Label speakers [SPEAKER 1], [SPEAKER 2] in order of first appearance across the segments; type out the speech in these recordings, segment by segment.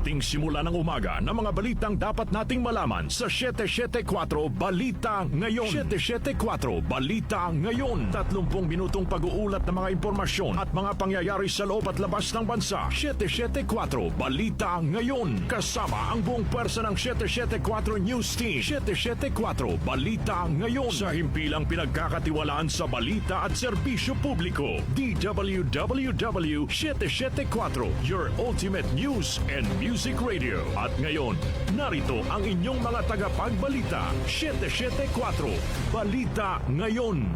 [SPEAKER 1] Ating simula ng umaga ng mga balitang dapat nating malaman sa 774 Balita Ngayon. 774 Balita Ngayon. 30 minutong pag-uulat ng mga impormasyon at mga pangyayari sa loob at labas ng bansa. 774 Balita Ngayon. Kasama ang buong pwersa ng 774 News Team. 774 Balita Ngayon. Sa himpilang pinagkakatiwalaan sa balita at serbisyo publiko. DWWW 774, your ultimate news and music radio. At ngayon, narito ang inyong mga tagapagbalita. 774 Balita Ngayon.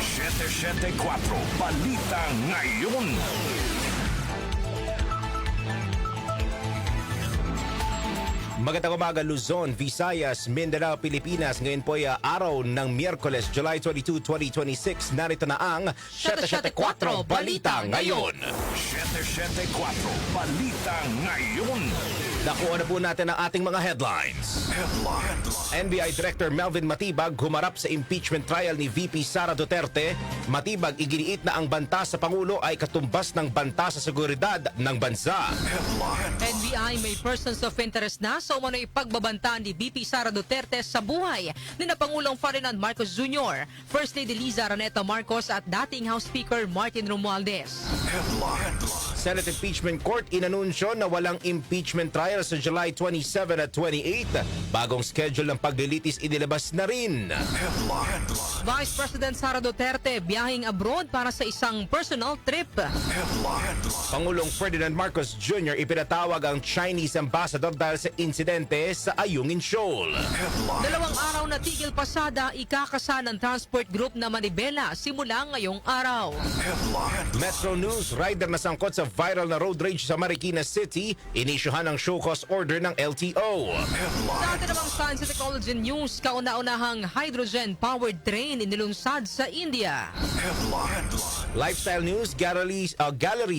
[SPEAKER 1] 774 Balita Ngayon.
[SPEAKER 2] Magandang umaga Luzon, Visayas, Mindanao, Pilipinas. Ngayon po ay araw ng Miyerkules, July 22, 2026. Narito na ang 774 Balita Ngayon.
[SPEAKER 1] 774 Balita Ngayon.
[SPEAKER 2] Nakuha na po natin ang ating mga headlines. NBI Director Melvin Matibag humarap sa impeachment trial ni VP Sara Duterte. Matibag iginiit na ang banta sa Pangulo ay katumbas ng banta sa seguridad ng bansa.
[SPEAKER 3] NBI may persons of interest na sa umano'y pagbabanta ni VP Sara Duterte sa buhay ni na Pangulong Ferdinand Marcos Jr., First Lady Liza Araneta Marcos at dating House Speaker Martin Romualdez.
[SPEAKER 2] Senate Impeachment Court inanunsyo na walang impeachment trial sa July 27 at 28. Bagong schedule ng paglilitis inilabas na rin.
[SPEAKER 3] Vice President Sara Duterte biyahing abroad para sa isang personal trip.
[SPEAKER 2] Pangulong Ferdinand Marcos Jr. ipinatawag ang Chinese ambassador dahil sa insidente sa Ayungin Shoal.
[SPEAKER 3] 2 araw na tigil pasada ikakasa ng transport group na Manibela simula ngayong araw.
[SPEAKER 2] Metro News, rider na sangkot sa viral na road rage sa Marikina City, inisyuhan ang show cause order ng LTO.
[SPEAKER 3] Sa atin namang Science and Technology News, kauna-unahang hydrogen-powered train inilunsad sa India.
[SPEAKER 2] Lifestyle News, gallery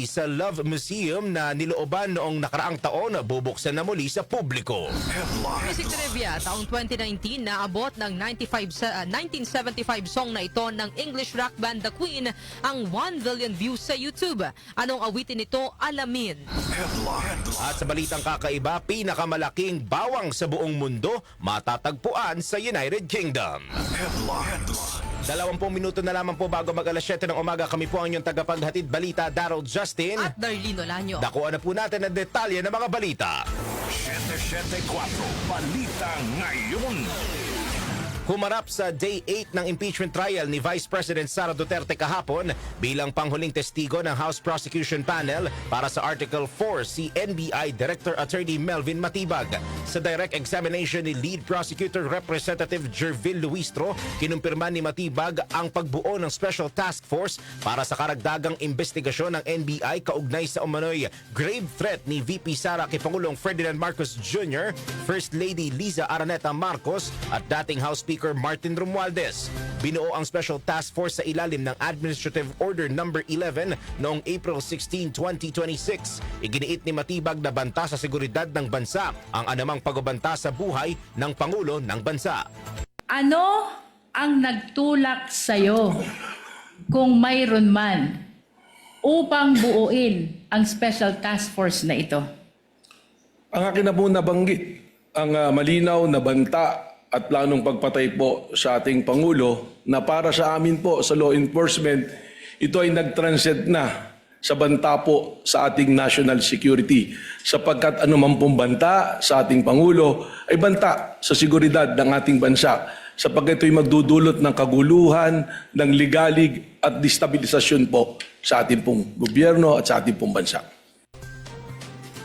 [SPEAKER 2] sa Love Museum na nilooban noong nakaraang taon bubuksan na muli sa publiko.
[SPEAKER 3] Music Trivia, taong 2019 naabot ng 1975 song na ito ng English rock band The Queen ang 1 billion views sa YouTube. Anong awitin nito? Alamin.
[SPEAKER 2] At sa balitang kakaiba, pinakamalaking bawang sa buong mundo matatagpuan sa United Kingdom. 20 minuto na lamang po bago mag-alas 7 ng umaga, kami po ang inyong tagapaghatid balita, Daryl Justin.
[SPEAKER 3] At Darlene Olanyo.
[SPEAKER 2] Dakuan na po natin ang detalye ng mga balita.
[SPEAKER 1] 774 Balita Ngayon.
[SPEAKER 2] Humarap sa Day 8 ng impeachment trial ni Vice President Sara Duterte kahapon bilang panghuling testigo ng House Prosecution Panel para sa Article 4 si NBI Director Attorney Melvin Matibag. Sa direct examination ni Lead Prosecutor Representative Jervil Luistro, kinumpirma ni Matibag ang pagbuo ng Special Task Force para sa karagdagang investigasyon ng NBI kaugnay sa umano'y grave threat ni VP Sara kay Pangulong Ferdinand Marcos Jr., First Lady Liza Araneta Marcos at dating House Speaker Martin Romualdez. Binuo ang Special Task Force sa ilalim ng Administrative Order No. 11 noong April 16, 2026. Iginiit ni Matibag na banta sa seguridad ng bansa ang anumang pagbabanta sa buhay ng Pangulo ng bansa.
[SPEAKER 4] Ano ang nagtulak sa'yo kung mayroon man upang buuin ang Special Task Force na ito?
[SPEAKER 5] Ang akin na po nabanggit, ang malinaw na banta at planong pagpatay po sa ating Pangulo na para sa amin po sa law enforcement, ito ay nag-transcend na sa banta po sa ating national security. Sapagkat anuman pong banta sa ating Pangulo ay banta sa seguridad ng ating bansa. Sapagkat ito ay magdudulot ng kaguluhan, ng ligalig at destabilisasyon po sa ating pong gobyerno at sa ating pong bansa.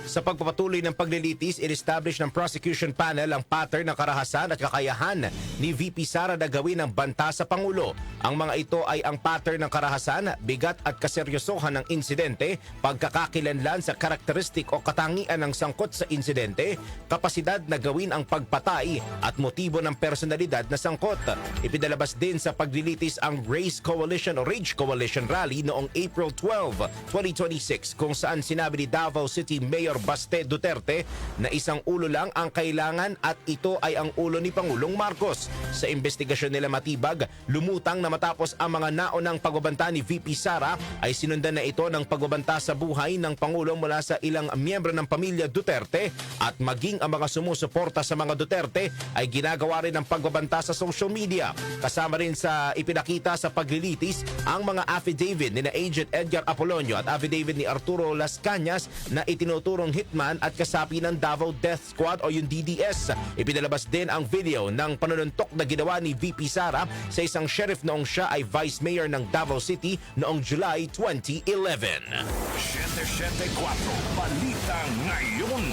[SPEAKER 2] Sa pagpapatuloy ng paglilitis, in-establish ng prosecution panel ang pattern ng karahasan at kakayahan ni VP Sara na gawin ang banta sa Pangulo. Ang mga ito ay ang pattern ng karahasan, bigat at kaseryosohan ng insidente, pagkakakilanlan sa karakteristik o katangian ng sangkot sa insidente, kapasidad na gawin ang pagpatay at motibo ng personalidad na sangkot. Ipinalabas din sa paglilitis ang Race Coalition o Rage Coalition Rally noong April 12, 2026 kung saan sinabi ni Davao City Mayor Baste Duterte na isang ulo lang ang kailangan at ito ay ang ulo ni Pangulong Marcos. Sa investigasyon nila matibag, lumutang na matapos ang mga naunang pagbabanta ni VP Sara ay sinundan na ito ng pagbabanta sa buhay ng Pangulo mula sa ilang miyembro ng pamilya Duterte at maging ang mga sumusuporta sa mga Duterte ay ginagawa rin ng pagbabanta sa social media. Kasama rin sa ipinakita sa paglilitis ang mga affidavit ni na Agent Edgar Apolonio at affidavit ni Arturo Las Cañas na itinuturong hitman at kasapi ng Davao Death Squad o yung DDS. Ipinalabas din ang video ng panununtok na ginawa ni VP Sara sa isang sheriff noong siya ay Vice Mayor ng Davao City noong July 2011.
[SPEAKER 1] 774 Balita Ngayon.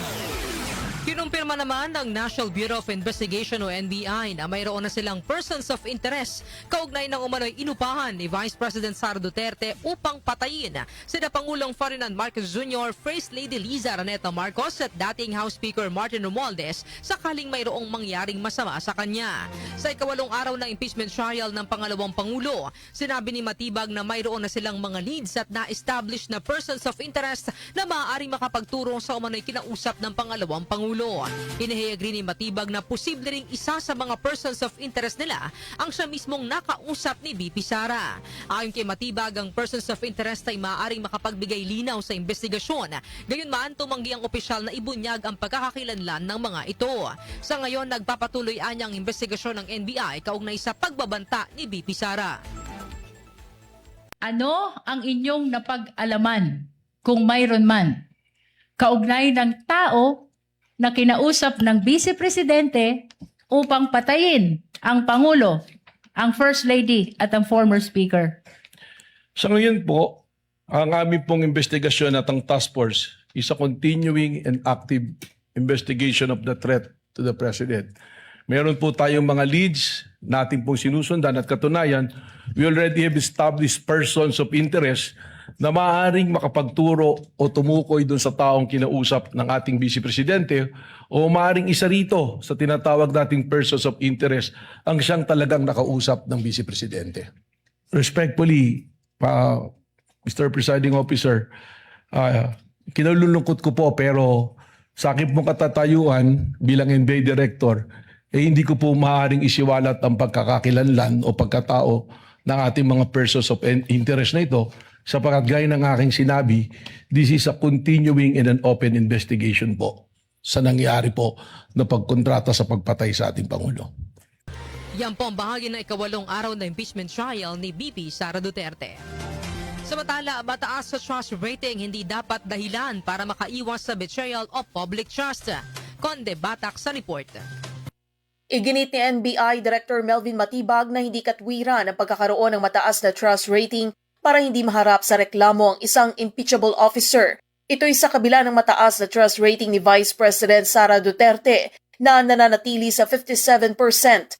[SPEAKER 3] Kinumpirma naman ng National Bureau of Investigation o NBI na mayroon na silang persons of interest kaugnay ng umano'y inupahan ni Vice President Sara Duterte upang patayin sina Pangulong Ferdinand Marcos Jr., First Lady Liza Araneta Marcos at dating House Speaker Martin Romualdez sakaling mayroong mangyaring masama sa kanya. Sa ikawalong araw ng impeachment trial ng pangalawang Pangulo, sinabi ni Matibag na mayroon na silang mga leads at na-establish na persons of interest na maaaring makapagturo sa umano'y kinausap ng pangalawang Pangulo. Inihayagri ni Matibag na posible ring isa sa mga persons of interest nila ang siya mismong nakausap ni VP Sara. Ayon kay Matibag, ang persons of interest ay maaaring makapagbigay linaw sa investigasyon. Gayunman, tumanggi ang opisyal na ibunyag ang pagkakakilanlan ng mga ito. Sa ngayon, nagpapatuloy ang investigasyon ng NBI kaugnay sa pagbabanta ni VP Sara.
[SPEAKER 4] Ano ang inyong napag-alaman, kung mayroon man, kaugnay ng tao na kinausap ng Vice Presidente upang patayin ang Pangulo, ang First Lady at ang former Speaker?
[SPEAKER 5] Sa ngayon po, ang aming pong investigasyon at ang task force is a continuing and active investigation of the threat to the President. Meron po tayong mga leads natin pong sinusundan at katunayan, we already have established persons of interest na maaaring makapagturo o tumukoy dun sa taong kinausap ng ating Vice Presidente o maaaring isa rito sa tinatawag nating persons of interest ang siyang talagang nakausap ng Vice Presidente. Respectfully, Mr. Presiding Officer, kinalulungkot ko po pero sa aking pong katatayuan bilang NBI Director, hindi ko po maaaring isiwalat ang pagkakakilanlan o pagkatao ng ating mga persons of interest na ito sapagkat gaya ng aking sinabi, this is a continuing and an open investigation po sa nangyari po na pagkontrata sa pagpatay sa ating Pangulo.
[SPEAKER 3] Yan po ang bahagi ng ikawalong araw na impeachment trial ni VP Sara Duterte. Samantala, mataas sa trust rating hindi dapat dahilan para makaiwas sa betrayal of public trust. Conde Batak sa report.
[SPEAKER 6] Iginit ni NBI Director Melvin Matibag na hindi katwiran ang pagkakaroon ng mataas na trust rating para hindi maharap sa reklamo ang isang impeachable officer. Ito'y sa kabila ng mataas na trust rating ni Vice President Sara Duterte na nananatili sa 57%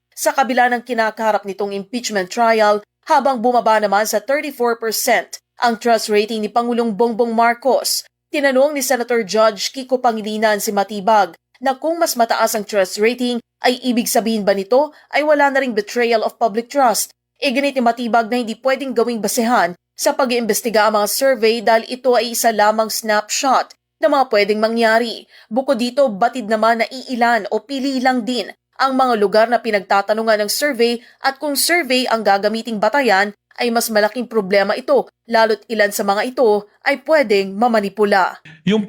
[SPEAKER 6] sa kabila ng kinakaharap nitong impeachment trial habang bumaba naman sa 34% ang trust rating ni Pangulong Bongbong Marcos. Tinanong ni Senator Judge Kiko Pangilinan si Matibag na kung mas mataas ang trust rating ay ibig sabihin ba nito ay wala na ring betrayal of public trust. Iginit ni Matibag na hindi pwedeng gawing basehan sa pag-iimbestiga ang mga survey dahil ito ay isa lamang snapshot na mga pwedeng mangyari. Bukod dito, batid naman na iilan o pili lang din ang mga lugar na pinagtatanungan ng survey at kung survey ang gagamiting batayan ay mas malaking problema ito, lalo't ilan sa mga ito ay pwedeng mamanipula.
[SPEAKER 5] Yung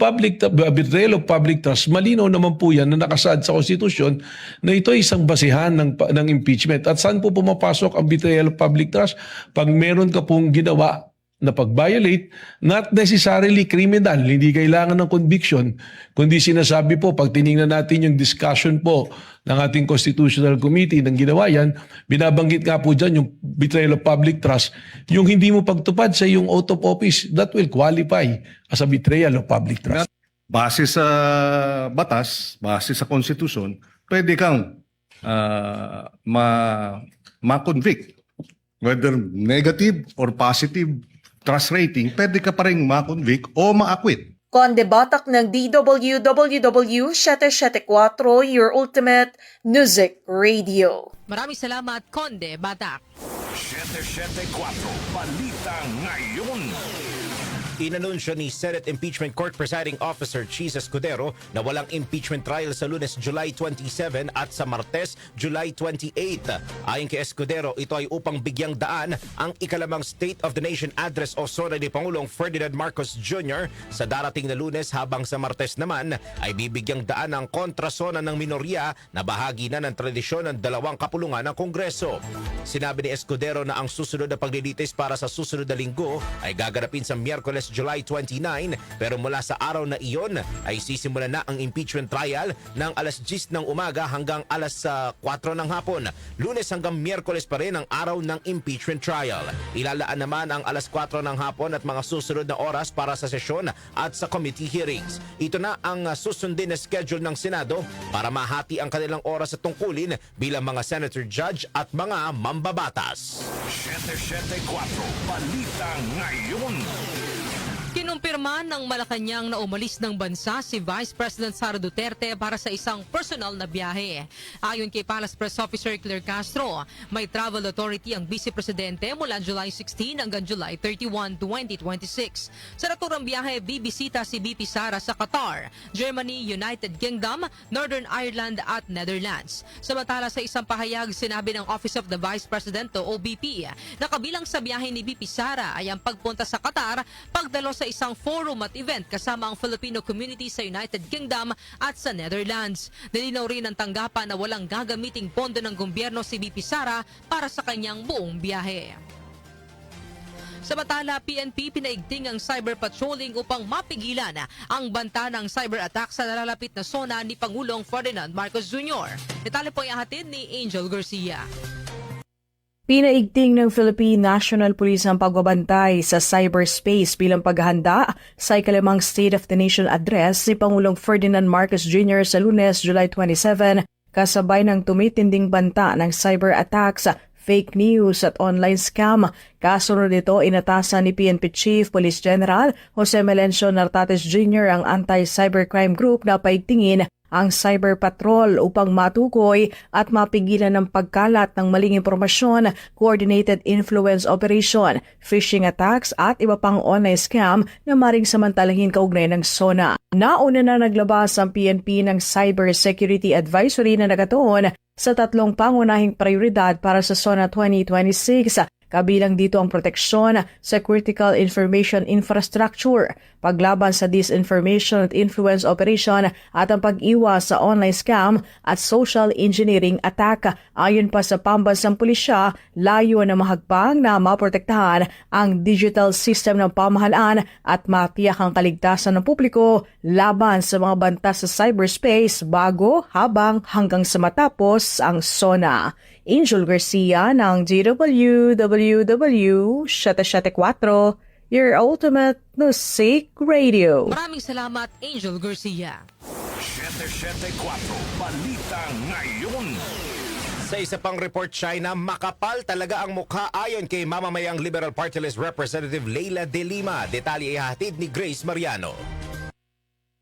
[SPEAKER 5] betrayal of public trust, malinaw naman po yan na nakasaad sa konstitusyon na ito ay isang basihan ng impeachment. At saan po pumapasok ang betrayal of public trust? Pag meron ka pong ginawa na pag-violate, not necessarily criminal, hindi kailangan ng conviction, kundi sinasabi po, pag tinignan natin yung discussion po ng ating Constitutional Committee ng ginawa yan, binabanggit nga po dyan yung betrayal of public trust, yung hindi mo pagtupad sa yung oath of office, that will qualify as a betrayal of public trust.
[SPEAKER 7] Base sa batas, base sa konstitusyon, pwede kang ma-convict. Whether negative or positive trust rating, pwede ka pa rin ma-convict o ma-acquit.
[SPEAKER 6] Conde Batak ng DWWW 774, your ultimate music radio.
[SPEAKER 3] Maraming salamat, Conde Batak.
[SPEAKER 1] 774 Balita Ngayon.
[SPEAKER 2] Inanunsyo ni Senate Impeachment Court Presiding Officer Chis Escudero na walang impeachment trial sa Lunes, July 27 at sa Martes, July 28. Ayon kay Escudero, ito ay upang bigyang daan ang ikalamang State of the Nation Address o SONA ni Pangulong Ferdinand Marcos Jr. sa darating na Lunes, habang sa Martes naman ay bibigyang daan ang kontrasona ng minorya na bahagi na ng tradisyon ng dalawang kapulungan ng Kongreso. Sinabi ni Escudero na ang susunod na paglilitis para sa susunod na linggo ay gaganapin sa Miyerkules, July 29, pero mula sa araw na iyon ay sisimulan na ang impeachment trial ng alas 10 ng umaga hanggang alas 4 ng hapon. Lunes hanggang Miyerkules pa rin ang araw ng impeachment trial. Ilalaan naman ang alas 4 ng hapon at mga susunod na oras para sa sesyon at sa committee hearings. Ito na ang susundin na schedule ng Senado para mahati ang kanilang oras at tungkulin bilang mga senator, judge at mga mambabatas.
[SPEAKER 1] 774 Balita Ngayon.
[SPEAKER 3] Kinumpirma ng Malacanang na umalis ng bansa si Vice President Sara Duterte para sa isang personal na biyahe. Ayon kay Palace Press Officer Claire Castro, may travel authority ang Vice Presidente mula July 16 hanggang July 31, 2026. Sa naturang biyahe, bibisita si VP Sara sa Qatar, Germany, United Kingdom, Northern Ireland at Netherlands. Samantala, sa isang pahayag, sinabi ng Office of the Vice President o OVP na kabilang sa biyahe ni VP Sara ay ang pagpunta sa Qatar, pagdalo sa isang forum at event kasama ang Filipino community sa United Kingdom at sa Netherlands. Nilinaw rin ang tanggapan na walang gagamiting pondo ng gobyerno si VP Sara para sa kanyang buong biyahe. Samantala, PNP pinaigting ang cyber patrolling upang mapigilan ang banta ng cyber attack sa nalalapit na SONA ni Pangulong Ferdinand Marcos Jr. Detalye po ihatid ni Angel Garcia.
[SPEAKER 8] Pinaigting ng Philippine National Police ang pagbabantay sa cyberspace bilang paghahanda sa ikalimang State of the Nation Address si Pangulong Ferdinand Marcos Jr. sa Lunes, July 27, kasabay ng tumitinding banta ng cyber attacks, fake news at online scam. Kasunod nito, inatasan ni PNP Chief Police General Jose Melencio Nartates Jr. ang Anti-Cybercrime Group na paigtingin ang cyber patrol upang matukoy at mapigilan ng pagkalat ng maling impormasyon, coordinated influence operation, phishing attacks at iba pang online scam na maring samantalahin kaugnay ng SONA. Nauna na naglabas ang PNP ng Cyber Security Advisory na nakatuon sa 3 pangunahing prioridad para sa SONA 2026. Kabilang dito ang proteksyon sa critical information infrastructure, paglaban sa disinformation at influence operation at ang pag-iwas sa online scam at social engineering attack. Ayon pa sa pambansang pulisya, layo na mahagpang na maprotektahan ang digital system ng pamahalaan at matiyak ang kaligtasan ng publiko laban sa mga banta sa cyberspace bago, habang hanggang sa matapos ang SONA. Angel Garcia ng DWWW 774, your ultimate music radio.
[SPEAKER 3] Maraming salamat, Angel Garcia.
[SPEAKER 1] 774 Balita Ngayon.
[SPEAKER 2] Sa isa pang report, China, makapal talaga ang mukha ayon kay mamamayang Liberal Party List Representative Leila De Lima. Detalye ihatid ni Grace Mariano.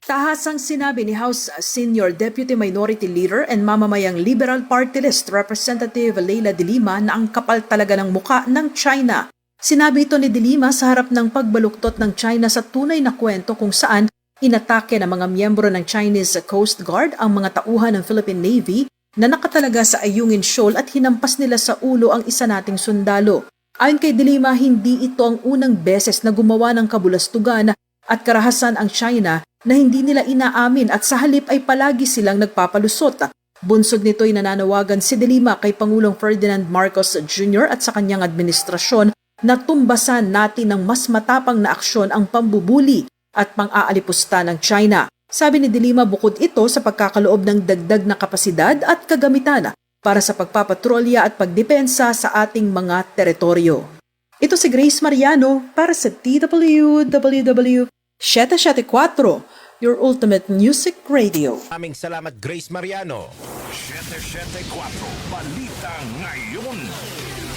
[SPEAKER 6] Tahasang sinabi ni House Senior Deputy Minority Leader and mamamayang Liberal Party List Representative Leila De Lima na ang kapal talaga ng muka ng China. Sinabi ito ni De Lima sa harap ng pagbaluktot ng China sa tunay na kwento kung saan inatake ng mga miyembro ng Chinese Coast Guard ang mga tauhan ng Philippine Navy na nakatalaga sa Ayungin Shoal at hinampas nila sa ulo ang isa nating sundalo. Ayon kay De Lima, hindi ito ang unang beses na gumawa ng kabulastugan at karahasan ang China na hindi nila inaamin at sa halip ay palagi silang nagpapalusot. Bunsod nito'y nananawagan si De Lima kay Pangulong Ferdinand Marcos Jr. at sa kanyang administrasyon na tumbasan natin ng mas matapang na aksyon ang pambubuli at pang-aalipusta ng China. Sabi ni De Lima, bukod ito sa pagkakaloob ng dagdag na kapasidad at kagamitan para sa pagpapatrolya at pagdepensa sa ating mga teritoryo. Ito si Grace Mariano para sa DWWW 774, your ultimate music radio.
[SPEAKER 2] Aming salamat, Grace Mariano.
[SPEAKER 1] 774 Balita Ngayon.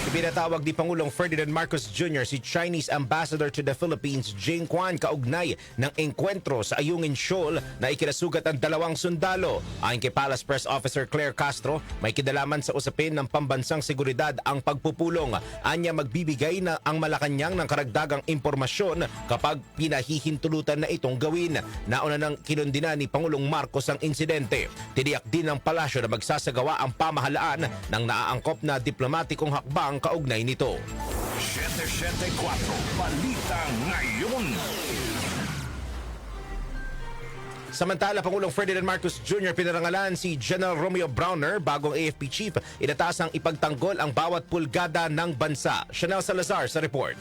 [SPEAKER 2] Ibinatawag ni Pangulong Ferdinand Marcos Jr. si Chinese Ambassador to the Philippines Jing Quan kaugnay ng engkwentro sa Ayungin Shoal na ikinasugat ang 2 sundalo. Ayon kay Palace Press Officer Claire Castro, may kinalaman sa usapin ng pambansang seguridad ang pagpupulong. Anya magbibigay na ang Malacanang ng karagdagang impormasyon kapag pinahihintulutan na itong gawin. Nauna nang kinundina ni Pangulong Marcos ang insidente. Tiniyak din ng palasyo na magsasagawa ang pamahalaan ng naaangkop na diplomatikong hakbang kaugnay nito.
[SPEAKER 1] 774 Balita Ngayon.
[SPEAKER 2] Samantala, Pangulong Ferdinand Marcos Jr. pinarangalan si General Romeo Browner, bagong AFP chief. Inatasang ipagtanggol ang bawat pulgada ng bansa. Chanel Salazar sa report.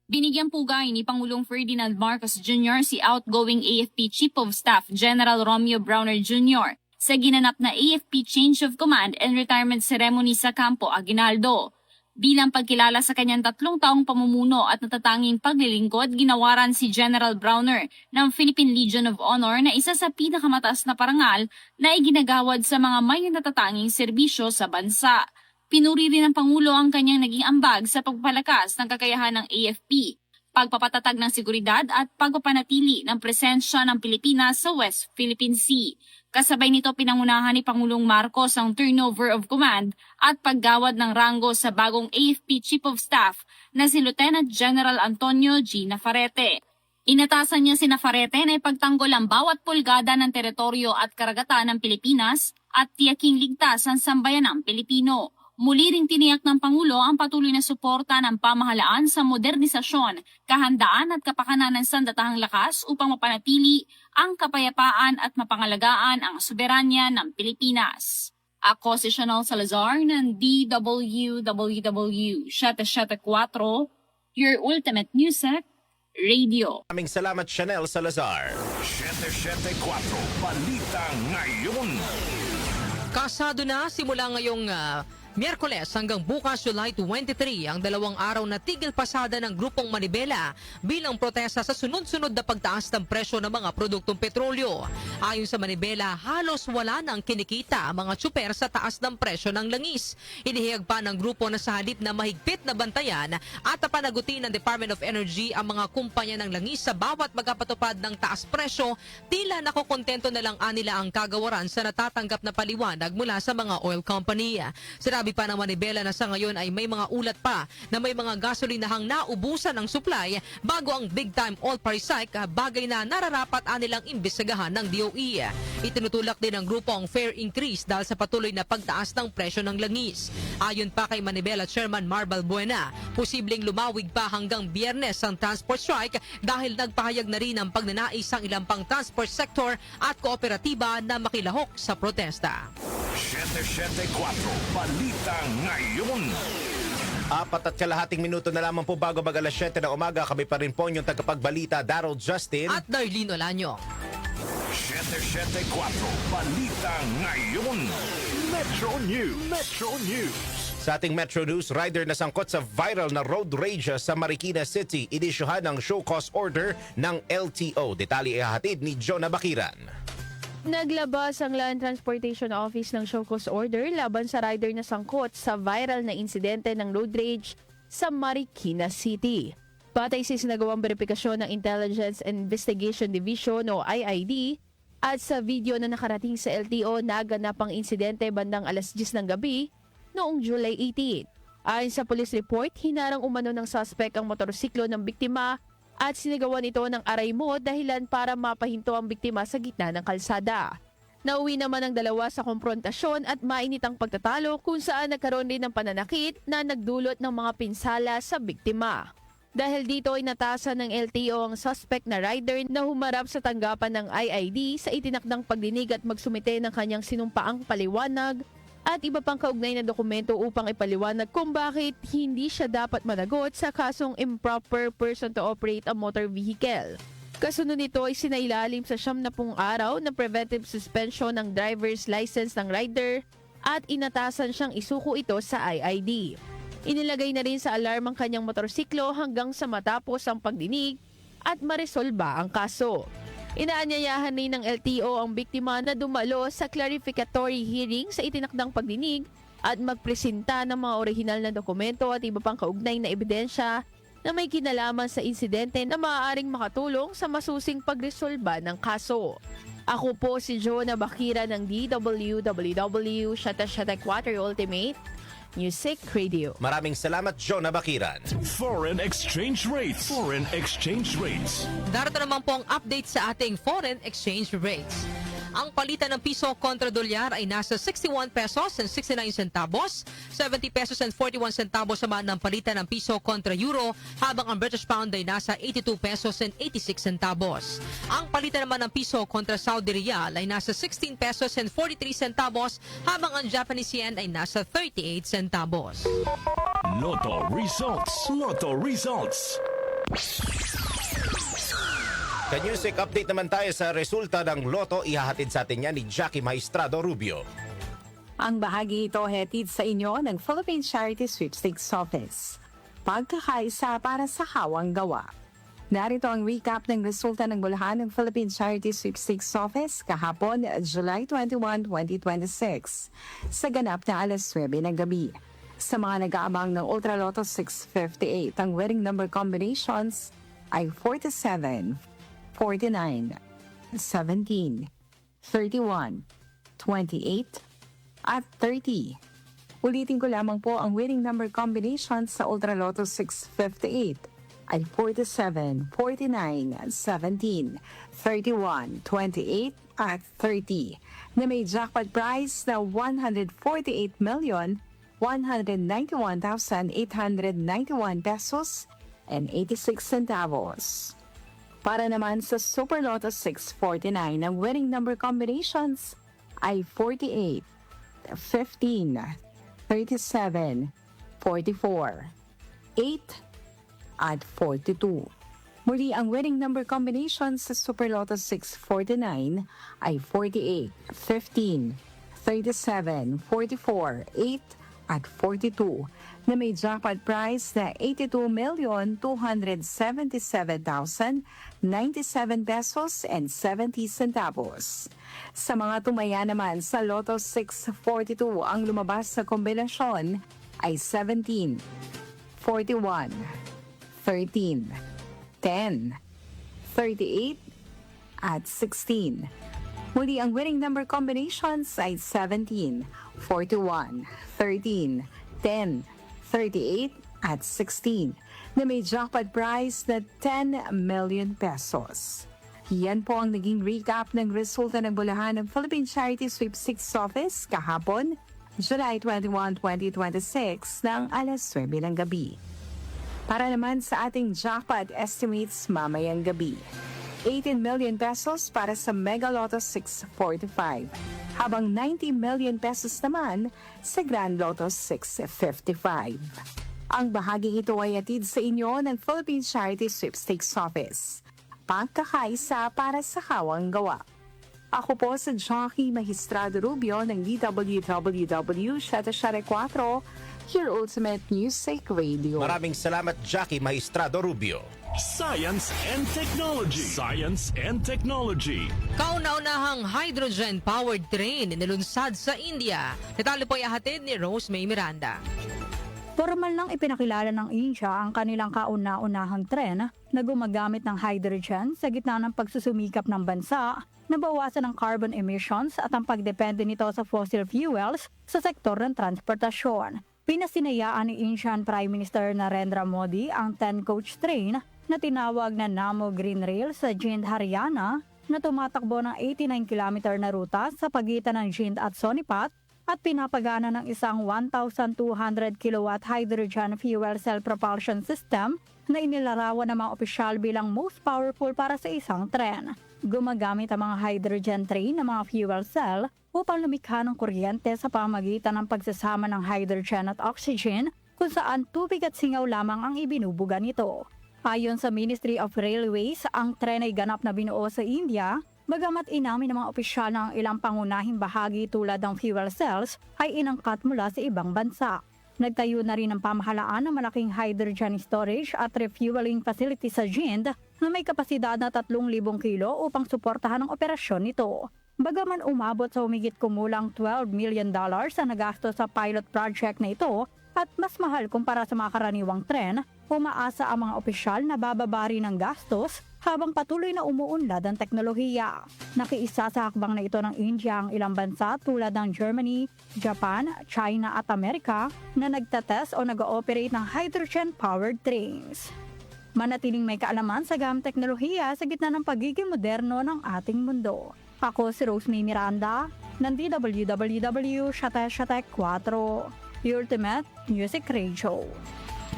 [SPEAKER 9] Binigyang pugay ni Pangulong Ferdinand Marcos Jr. si outgoing AFP Chief of Staff General Romeo Browner Jr. sa ginanap na AFP Change of Command and Retirement Ceremony sa Campo Aguinaldo. Bilang pagkilala sa kanyang 3 taong pamumuno at natatanging paglilingkod, ginawaran si General Browner ng Philippine Legion of Honor na isa sa pinakamataas na parangal na iginagawad sa mga may natatanging serbisyo sa bansa. Pinuri rin ng Pangulo ang kanyang naging ambag sa pagpapalakas ng kakayahan ng AFP, pagpapatatag ng seguridad at pagpapanatili ng presensya ng Pilipinas sa West Philippine Sea. Kasabay nito pinangunahan ni Pangulong Marcos ang turnover of command at paggawad ng ranggo sa bagong AFP Chief of Staff na si Lieutenant General Antonio G. Nafarrete. Inatasan niya si Nafarrete na ipagtanggol ang bawat pulgada ng teritoryo at karagatan ng Pilipinas at tiyaking ligtas ang sambayanang Pilipino. Muli ring tiniyak ng Pangulo ang patuloy na suporta ng pamahalaan sa modernisasyon, kahandaan at kapakanan ng sandatahang lakas upang mapanatili ang kapayapaan at mapangalagaan ang soberanya ng Pilipinas. Ako si Chanel Salazar ng DWWW 774, your ultimate music radio.
[SPEAKER 2] Maraming salamat, Chanel Salazar.
[SPEAKER 1] 774 Balita Ngayon.
[SPEAKER 3] Kasado na simula ngayong Miyerkules hanggang bukas July 23 ang 2 araw na tigil pasada ng Grupong Manibela bilang protesta sa sunod-sunod na pagtaas ng presyo ng mga produktong petrolyo. Ayon sa Manibela, halos wala nang kinikita ang mga tsuper sa taas ng presyo ng langis. Inihiyag pa ng grupo na sa halip na mahigpit na bantayan at panagutin ng Department of Energy ang mga kumpanya ng langis sa bawat magkapatupad ng taas presyo, tila nakokontento na lang anila ang kagawaran sa natatanggap na paliwanag mula sa mga oil company. Sinabi pa ng Manibela na sa ngayon ay may mga ulat pa na may mga gasolinahang naubusan ng supply bago ang big-time oil price hike, bagay na nararapat anilang imbestigahan ng DOE. Itinutulak din ng grupo ang fare increase dahil sa patuloy na pagtaas ng presyo ng langis. Ayon pa kay Manibela Chairman Marbal Buena, posibleng lumawig pa hanggang Biyernes ang transport strike dahil nagpahayag na rin ang pagnanais ang ilang pang transport sector at kooperatiba na makilahok sa protesta.
[SPEAKER 1] 774 Balita Ngayon.
[SPEAKER 2] 4.5 minuto na lamang po bago mag-alas 7 ng umaga. Kami pa rin po yung tagapagbalita, Darrell Justin
[SPEAKER 3] At Darlene Olanyo.
[SPEAKER 1] 774 Balita Ngayon. Metro News. Metro News.
[SPEAKER 2] Sa ating Metro News, rider na sangkot sa viral na road rage sa Marikina City, inisyuhan ng show cause order ng LTO. Detalye ihahatid ni Jonah Bakiran.
[SPEAKER 10] Naglabas ang Land Transportation Office ng show cause order laban sa rider na sangkot sa viral na insidente ng road rage sa Marikina City. Batay sa sinagawang verifikasyon ng Intelligence and Investigation Division o IID at sa video na nakarating sa LTO, naganap ang insidente bandang alas 10 ng gabi noong July 18. Ayon sa police report, hinarang umano ng suspect ang motorsiklo ng biktima at sinigawan ito ng aray mo dahilan para mapahinto ang biktima sa gitna ng kalsada. Nauwi naman ang dalawa sa komprontasyon at mainit ang pagtatalo kung saan nagkaroon din ng pananakit na nagdulot ng mga pinsala sa biktima. Dahil dito ay natasan ng LTO ang suspect na rider na humarap sa tanggapan ng IID sa itinakdang pagdinig at magsumite ng kanyang sinumpaang paliwanag at iba pang kaugnay na dokumento upang ipaliwanag kung bakit hindi siya dapat managot sa kasong improper person to operate a motor vehicle. Kasunod nito ay sinailalim sa 70 araw na preventive suspension ng driver's license ng rider at inatasan siyang isuko ito sa IID. Inilagay na rin sa alarm ang kanyang motorsiklo hanggang sa matapos ang pagdinig at maresolba ang kaso. Inaanyayahan rin ng LTO ang biktima na dumalo sa clarificatory hearing sa itinakdang pagdinig at magpresenta ng mga orihinal na dokumento at iba pang kaugnay na ebidensya na may kinalaman sa insidente na maaaring makatulong sa masusing pagresolba ng kaso. Ako po si Jonah Bakira ng DWWW 774 Ultimate Music Radio.
[SPEAKER 2] Maraming salamat, Jonah Bakiran.
[SPEAKER 1] Foreign exchange rates. Foreign exchange rates.
[SPEAKER 3] Darito naman po ang update sa ating foreign exchange rates. Ang palitan ng piso kontra dolyar ay nasa 61 pesos and 69 centavos, 70 pesos and 41 centavos naman ng palitan ng piso kontra euro, habang ang British pound ay nasa 82 pesos and 86 centavos. Ang palitan naman ng piso kontra Saudi Riyal ay nasa 16 pesos and 43 centavos, habang ang Japanese yen ay nasa 38 centavos.
[SPEAKER 1] Lotto results. Lotto results.
[SPEAKER 2] Ka-Newsec update naman tayo sa resulta ng Lotto. Ihahatid sa atin yan ni Jackie Maestrado Rubio.
[SPEAKER 11] Ang bahagi ito hatid sa inyo ng Philippine Charity Sweepstakes Office. Pagkakaisa para sa hawang gawa. Narito ang recap ng resulta ng bulahan ng Philippine Charity Sweepstakes Office kahapon, July 21, 2026, sa ganap na alas 9 ng gabi. Sa mga nag-aabang ng Ultra Lotto 658, ang winning number combinations ay 47, 49, 17, 31, 28, at 30. Ulitin ko lamang po ang winning number combinations sa Ultra Lotto 658 ay 47, 49, 17, 31, 28, at 30 na may jackpot prize na 148,191,891 pesos and 86 centavos. Para naman sa Super Lotto 649, ang winning number combinations ay 48, 15, 37, 44, 8, at 42. Muli, ang winning number combinations sa Super Lotto 649 ay 48, 15, 37, 44, 8, at 42 na may jackpot prize na 82,277,097 pesos and 70 centavos. Sa mga tumaya naman sa Lotto 642, ang lumabas sa kombinasyon ay 17, 41, 13, 10, 38, at 16. Muli, ang winning number combinations ay 17, 41, 13, 10, 38, at 16 na may jackpot prize na 10 million pesos. Yan po ang naging recap ng resulta ng bulahan ng Philippine Charity Sweepstakes Office kahapon, July 21, 2026 ng alas 9 ng gabi. Para naman sa ating jackpot estimates mamayang gabi, 18 million pesos para sa Mega Lotto 645, habang 90 million pesos naman sa Grand Lotto 655. Ang bahaging ito ay atid sa inyo ng Philippine Charity Sweepstakes Office. Pagkakaisa para sa hawang gawa. Ako po sa Jackie Maestrado Rubio ng DWWW 774, your Ultimate Music Radio.
[SPEAKER 2] Maraming salamat, Jackie Maestrado Rubio.
[SPEAKER 1] Science and Technology. Science and Technology.
[SPEAKER 3] Kauna-unahang hydrogen-powered train nilunsad sa India. Detalye po ihahatid ni Rose May Miranda.
[SPEAKER 12] Formal nang ipinakilala ng India ang kanilang kauna-unahang tren na gumagamit ng hydrogen sa gitna ng pagsusumikap ng bansa na bawasan ang carbon emissions at ang pagdepende nito sa fossil fuels sa sektor ng transportasyon. Pinasinayaan ni Indian Prime Minister Narendra Modi ang 10-coach train na tinawag na Namo Green Rail sa Jind, Haryana na tumatakbo ng 89 km na ruta sa pagitan ng Jind at Sonipat at pinapagana ng isang 1,200 kilowatt hydrogen fuel cell propulsion system na inilarawan ng mga opisyal bilang most powerful para sa isang tren. Gumagamit ang mga hydrogen train ng mga fuel cell upang lumikha ng kuryente sa pamamagitan ng pagsasama ng hydrogen at oxygen kung saan tubig at singaw lamang ang ibinubuga nito. Ayon sa Ministry of Railways, ang tren ay ganap na binuo sa India, bagamat inamin ng mga opisyal na ang ilang pangunahing bahagi tulad ng fuel cells ay inangkat mula sa ibang bansa. Nagtayo na rin ng pamahalaan ng malaking hydrogen storage at refueling facility sa Jind na may kapasidad na 3,000 kilo upang suportahan ang operasyon nito. Bagaman umabot sa humigit kumulang $12 million sa nagasto sa pilot project na ito at mas mahal kumpara sa mga karaniwang tren, umaasa ang mga opisyal na bababa rin ng gastos habang patuloy na umuunlad ang teknolohiya. Nakiisa sa hakbang na ito ng India ang ilang bansa tulad ng Germany, Japan, China at Amerika na nagtatest o nag-ooperate ng hydrogen-powered trains. Manatiling may kaalaman sa gamit teknolohiya sa gitna ng pagiging moderno ng ating mundo. Ako si Rosemary Miranda ng DWWW Shatek 4, Ultimate Music Radio.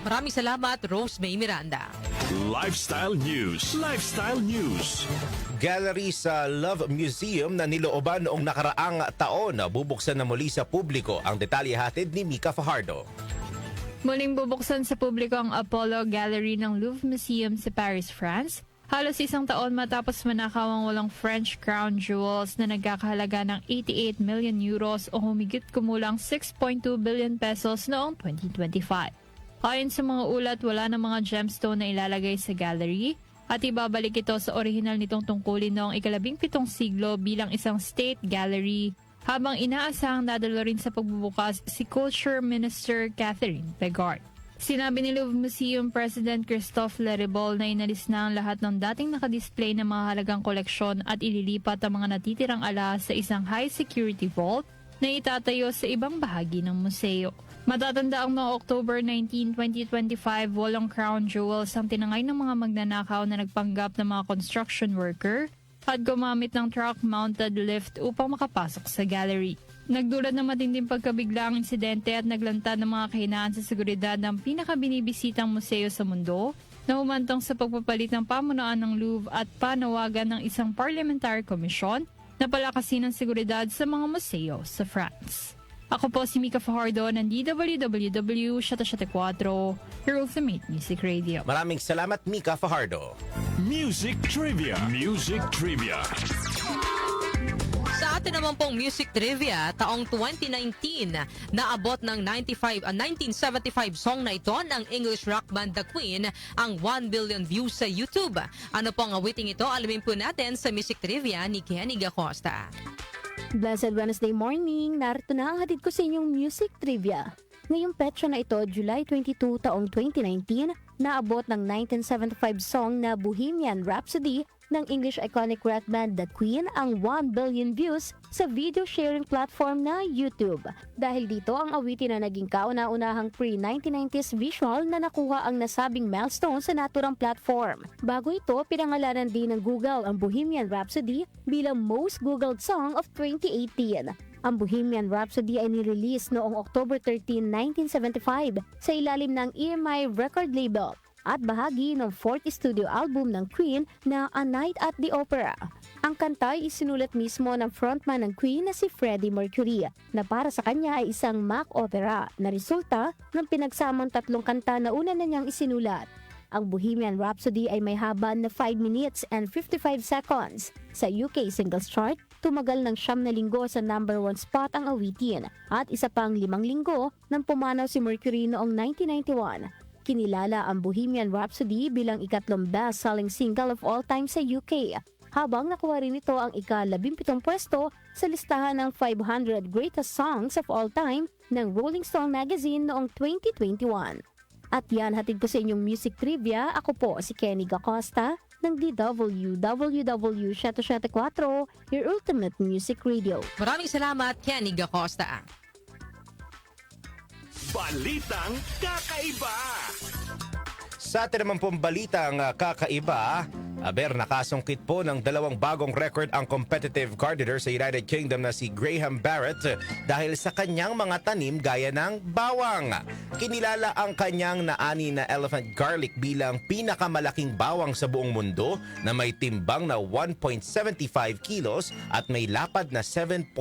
[SPEAKER 3] Maraming salamat, Rose May Miranda.
[SPEAKER 1] Lifestyle News. Lifestyle News.
[SPEAKER 2] Gallery sa Love Museum na nilooban noong nakaraang taon bubuksan na muli sa publiko. Ang detalye hatid ni Mika Fajardo.
[SPEAKER 10] Muling bubuksan sa publiko ang Apollo Gallery ng Louvre Museum sa Paris, France. Halos isang taon matapos manakaw ang walang French crown jewels na nagkakahalaga ng 88 million euros o humigit kumulang 6.2 billion pesos noong 2025. Ayon sa mga ulat, wala na mga gemstone na ilalagay sa gallery at ibabalik ito sa orihinal nitong tungkulin noong ika-17 siglo bilang isang state gallery, habang inaasahang dadalo rin sa pagbubukas si Culture Minister Catherine Pegard. Sinabi ni Louvre Museum President Christophe Leribol na inalis na ang lahat ng dating nakadisplay ng mga halagang koleksyon at ililipat ang mga natitirang ala sa isang high-security vault na itatayo sa ibang bahagi ng museo. Matatanda ang noong October 19, 2025, walong crown jewels ang tinangay ng mga magnanakaw na nagpanggap ng mga construction worker at gumamit ng truck-mounted lift upang makapasok sa gallery. Nagdulot ng matinding pagkabigla ang insidente at naglantad ng mga kahinaan sa seguridad ng pinakabinibisitang museo sa mundo na humantong sa pagpapalit ng pamunuan ng Louvre at panawagan ng isang parliamentary commission na palakasin ang seguridad sa mga museo sa France. Ako po si Mika Fajardo ng DWWW Shatek 4, your ultimate music radio.
[SPEAKER 2] Maraming salamat, Mika Fajardo.
[SPEAKER 1] Music Trivia. Music Trivia.
[SPEAKER 3] Sa atin naman pong music trivia, taong 2019, naabot ng 1975 song na ito ng English rock band The Queen ang 1 billion views sa YouTube. Ano po ang awiting ito? Alamin po natin sa music trivia ni Kenny Gacosta.
[SPEAKER 13] Blessed Wednesday morning, narito na ang hatid ko sa inyong music trivia. Ngayong petsa na ito, July 22 taong 2019, naabot ng 1975 song na Bohemian Rhapsody ng English iconic rock band The Queen ang 1 billion views sa video sharing platform na YouTube. Dahil dito ang awitin na naging kauna-unahang pre-1990s visual na nakuha ang nasabing milestone sa naturang platform. Bago ito, pinangalanan din ng Google ang Bohemian Rhapsody bilang most googled song of 2018. Ang Bohemian Rhapsody ay nirelease noong October 13, 1975 sa ilalim ng EMI record label at bahagi ng 40th studio album ng Queen na A Night at the Opera. Ang kanta ay isinulat mismo ng frontman ng Queen na si Freddie Mercury na para sa kanya ay isang mock opera na resulta ng pinagsamang 3 kanta na una na niyang isinulat. Ang Bohemian Rhapsody ay may haba na 5 minutes and 55 seconds. Sa UK singles chart, tumagal ng 9 na linggo sa number 1 spot ang awitin at isa pang 5 linggo nang pumanaw si Mercury noong 1991. Kinilala ang Bohemian Rhapsody bilang ikatlong best-selling single of all time sa UK, habang nakuha rin ito ang ika-17 pwesto sa listahan ng 500 greatest songs of all time ng Rolling Stone magazine noong 2021. At yan, hatid ko sa inyong music trivia. Ako po si Kenny Gacosta ng DWWW Shatek 4, your ultimate music radio.
[SPEAKER 3] Maraming salamat, Kenny Gacosta.
[SPEAKER 1] Balitang Kakaiba.
[SPEAKER 2] Sa atin naman pong balitang kakaiba, nakasungkit po ng 2 bagong record ang competitive gardener sa United Kingdom na si Graham Barrett dahil sa kanyang mga tanim gaya ng bawang. Kinilala ang kanyang naani na elephant garlic bilang pinakamalaking bawang sa buong mundo na may timbang na 1.75 kilos at may lapad na 7.5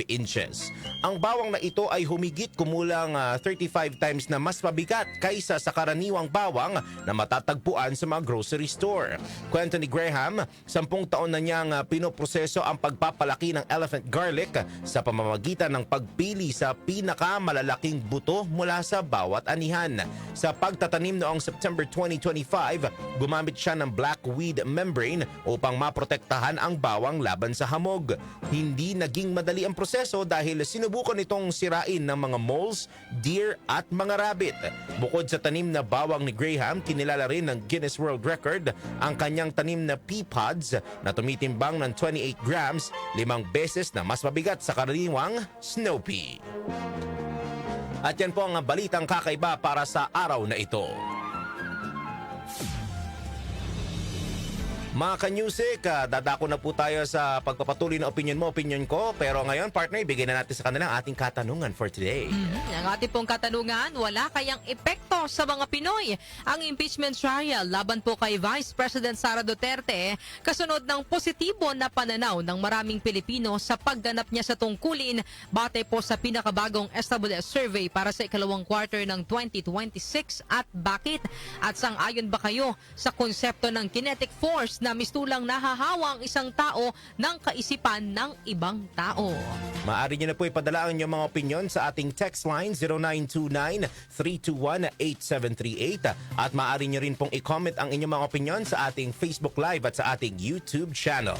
[SPEAKER 2] inches. Ang bawang na ito ay humigit kumulang 35 times na mas mabigat kaysa sa karaniwang bawang na matatagpuan sa mga grocery store. Kwento ni Graham, 10 taon na niyang pinoproseso ang pagpapalaki ng elephant garlic sa pamamagitan ng pagpili sa pinakamalalaking buto mula sa bawat anihan. Sa pagtatanim noong September 2025, gumamit siya ng black weed membrane upang maprotektahan ang bawang laban sa hamog. Hindi naging madali ang proseso dahil sinubukan itong sirain ng mga moles, deer at mga rabbit. Bukod sa tanim na bawang ni Graham, kinilala rin ng Guinness World Record ang kanyang tanim na pea pods na tumitimbang ng 28 grams, 5 beses na mas mabigat sa karaniwang snow pea. At yan po ang balitang kakaiba para sa araw na ito. Mga ka-music, dadako na po tayo sa pagpapatuloy na opinion mo, opinion ko. Pero ngayon, partner, ibigay na natin sa kanila ang ating katanungan for today.
[SPEAKER 3] Ang ating pong katanungan, wala kayang epekto sa mga Pinoy ang impeachment trial laban po kay Vice President Sara Duterte kasunod ng positibo na pananaw ng maraming Pilipino sa pagganap niya sa tungkulin batay po sa pinakabagong SWS survey para sa ikalawang quarter ng 2026 at bakit? At sang-ayon ba kayo sa konsepto ng kinetic force na mistulang nahahawa ang isang tao ng kaisipan ng ibang tao?
[SPEAKER 2] Maaari niyo na po ipadala ang inyong mga opinion sa ating text line 0929-321-8738 at maaari niyo rin pong i-comment ang inyong mga opinion sa ating Facebook Live at sa ating YouTube channel.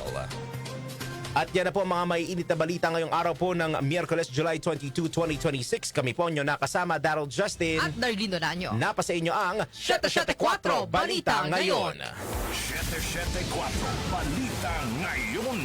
[SPEAKER 2] At yan na po mga maiinit na balita ngayong araw po ng Miyerkules, July 22, 2026. Kami po nyo nakasama, Daryl Justin
[SPEAKER 3] At Darlene Doranyo.
[SPEAKER 2] Napa sa inyo ang 774 Balita Ngayon.
[SPEAKER 1] 774 Balita Ngayon.